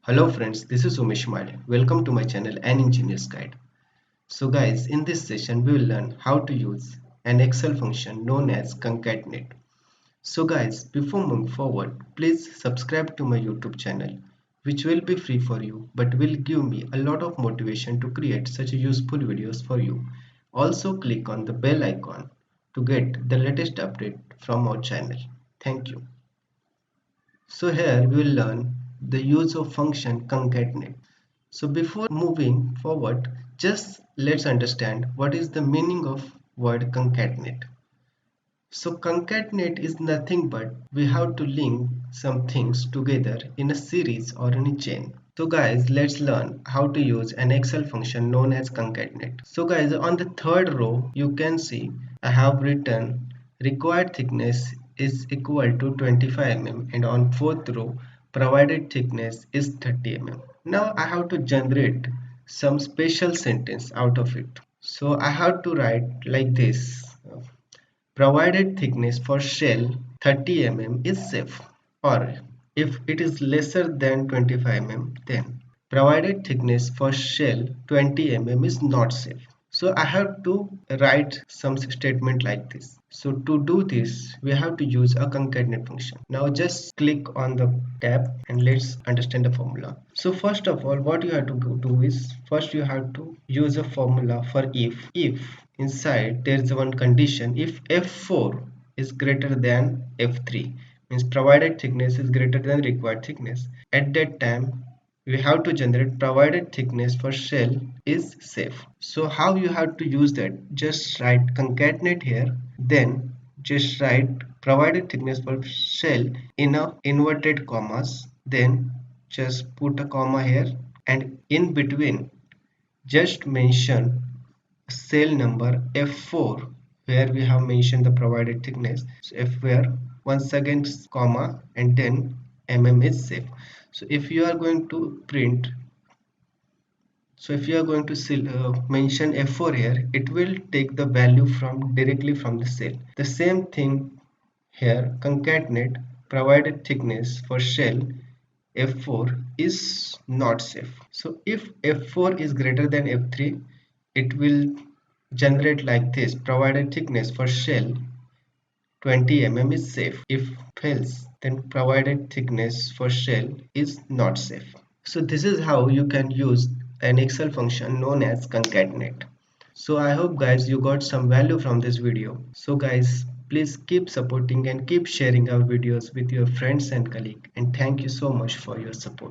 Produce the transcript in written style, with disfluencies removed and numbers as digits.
Hello friends, this is Umesh Male. Welcome to my channel An Engineer's Guide. So guys, in this session we will learn how to use an Excel function known as concatenate. So guys, before moving forward, please subscribe to my YouTube channel, which will be free for you but will give me a lot of motivation to create such useful videos for you. Also click on the bell icon to get the latest update from our channel. Thank you. So here we will learn the use of function concatenate. So before moving forward, just let's understand what is the meaning of word concatenate. So concatenate is nothing but we have to link some things together in a series or in a chain. So guys, let's learn how to use an Excel function known as concatenate. So guys, on the third row, you can see I have written required thickness is equal to 25 mm, and on fourth row, provided thickness is 30 mm. Now I have to generate some special sentence out of it. So I have to write like this. Provided thickness for shell 30 mm is safe, or if it is lesser than 25 mm, then provided thickness for shell 20 mm is not safe. So I have to write some statement like this. So to do this, we have to use a concatenate function. Now just click on the tab and let's understand the formula. So first of all, what you have to do is first you have to use a formula for if inside there is one condition, if f4 is greater than f3, means provided thickness is greater than required thickness, at that time we have to generate provided thickness for shell is safe. So how you have to use that? Just write concatenate here, then just write provided thickness for shell in a inverted commas, then just put a comma here, and in between just mention cell number F4 where we have mentioned the provided thickness. So F where once again comma and then mm is safe. So if you are going to print, so if you are going to mention F4 here, it will take the value from directly from the cell. The same thing here, concatenate provided thickness for shell F4 is not safe. So if F4 is greater than F3, it will generate like this: provided thickness for shell 20 mm is safe. If else, then provided thickness for shell is not safe. So this is how you can use an Excel function known as concatenate. So I hope guys you got some value from this video. So guys, please keep supporting and keep sharing our videos with your friends and colleagues, and thank you so much for your support.